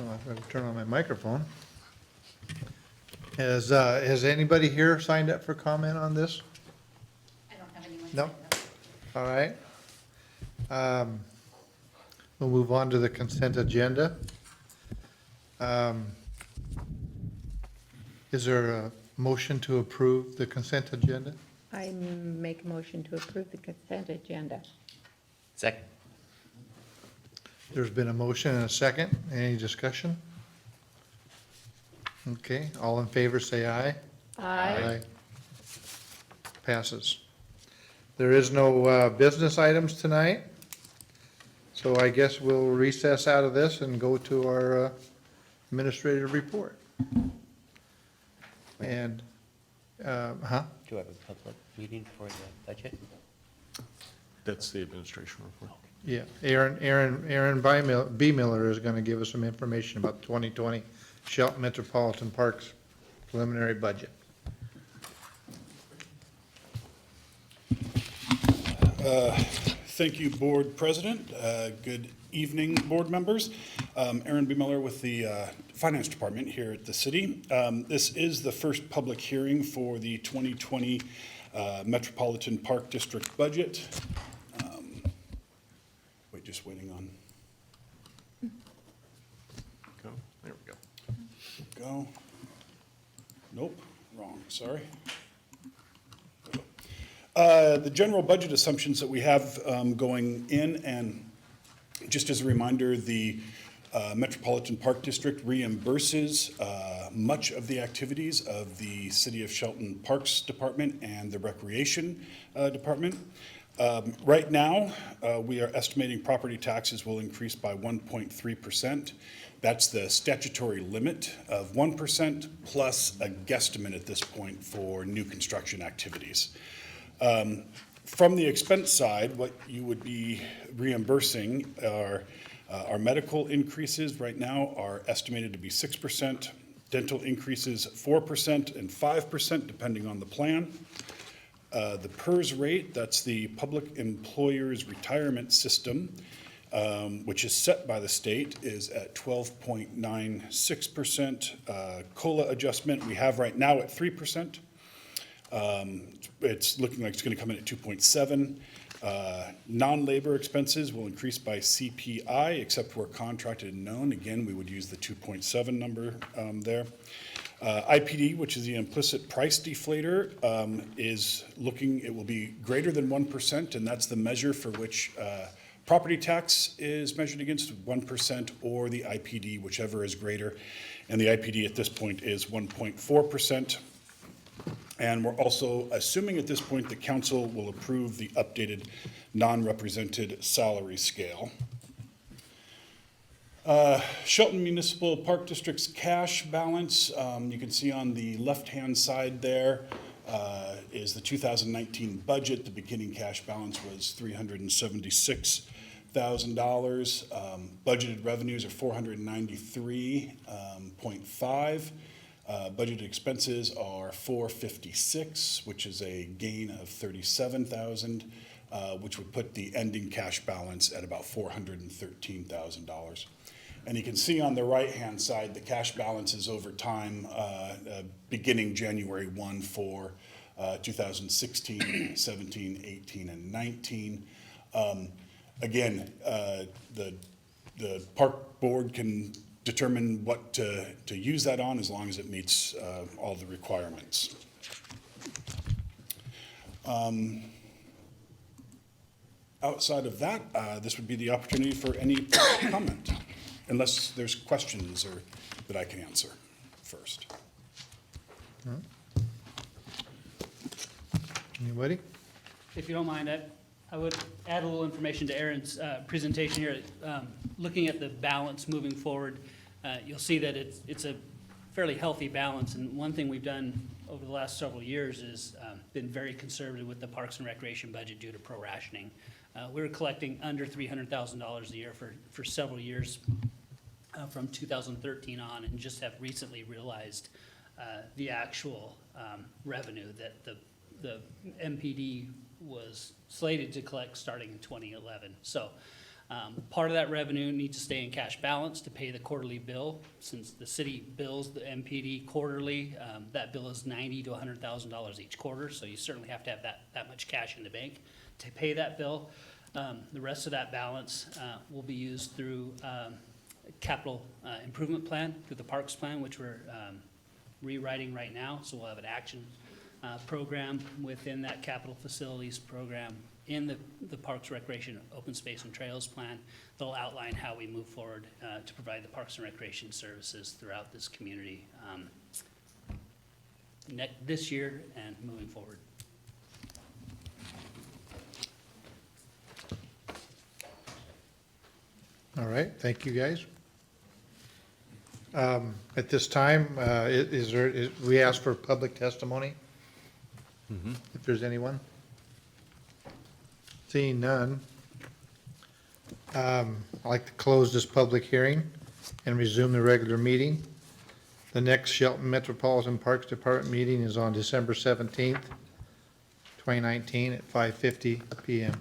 I'm going to turn on my microphone. Has anybody here signed up for comment on this? I don't have anyone. No? All right. We'll move on to the consent agenda. Is there a motion to approve the consent agenda? I make a motion to approve the consent agenda. Second. There's been a motion and a second. Any discussion? Okay, all in favor say aye. Aye. Passes. There is no business items tonight, so I guess we'll recess out of this and go to our administrative report. And, Do you have a public meeting for the budget? That's the administration report. yeah, Aaron B. Miller is gonna give us some information about the 2020 Shelton Metropolitan Parks preliminary budget. Thank you, Board President. Good evening, board members. Aaron B. Miller with the Finance Department here at the city. This is the first public hearing for the 2020 Metropolitan Park District budget. Just waiting on. Go. There we go. Go. Nope, wrong, sorry. The general budget assumptions that we have going in, and just as a reminder, the Metropolitan Park District reimburses much of the activities of the City of Shelton Parks Department and the Recreation Department. Right now, we are estimating property taxes will increase by 1.3%. That's the statutory limit of 1% plus a guesstimate at this point for new construction activities. From the expense side, what you would be reimbursing are our medical increases right now are estimated to be 6%, dental increases 4% and 5% depending on the plan. The PERS rate, that's the Public Employers Retirement System, which is set by the state, is at 12.96%. COLA adjustment we have right now at 3%. It's looking like it's going to come in at 2.7. Non-labor expenses will increase by CPI, except where contracted and known. Again, we would use the 2.7 number there. IPD, which is the implicit price deflator, is looking, it will be greater than 1%, and that's the measure for which property tax is measured against, 1%, or the IPD, whichever is greater. And the IPD at this point is 1.4%. And we're also assuming at this point the council will approve the updated non-represented salary scale. Shelton Municipal Park District's cash balance, you can see on the left-hand side there is the 2019 budget. The beginning cash balance was $376,000. Budgeted revenues are $493.5. Budgeted expenses are $456, which is a gain of $37,000, which would put the ending cash balance at about $413,000. And you can see on the right-hand side, the cash balances over time, beginning January 1 for 2016, 17, 18, and 19. Again, the park board can determine what to use that on as long as it meets all the requirements. Outside of that, this would be the opportunity for any comment, unless there's questions or that I can answer first. Anybody? If you don't mind, I would add a little information to Aaron's presentation here. Looking at the balance moving forward, you'll see that it's a fairly healthy balance. And one thing we've done over the last several years is been very conservative with the Parks and Recreation budget due to pro-rationing. We were collecting under $300,000 a year for several years from 2013 on, and just have recently realized the actual revenue that the MPD was slated to collect starting in 2011. So Part of that revenue needs to stay in cash balance to pay the quarterly bill. Since the city bills the MPD quarterly, that bill is $90,000 to $100,000 each quarter, so you certainly have to have that much cash in the bank to pay that bill. The rest of that balance will be used through capital improvement plan, through the parks plan, which we're rewriting right now. So we'll have an action program within that capital facilities program in the Parks, Recreation, Open Space and Trails plan. They'll outline how we move forward to provide the parks and recreation services throughout this community this year and moving forward. All right, thank you, guys. At this time, we ask for public testimony, if there's anyone. Seeing none, I'd like to close this public hearing and resume the regular meeting. The next Shelton Metropolitan Parks Department meeting is on December 17th, 2019 at 5:50 PM.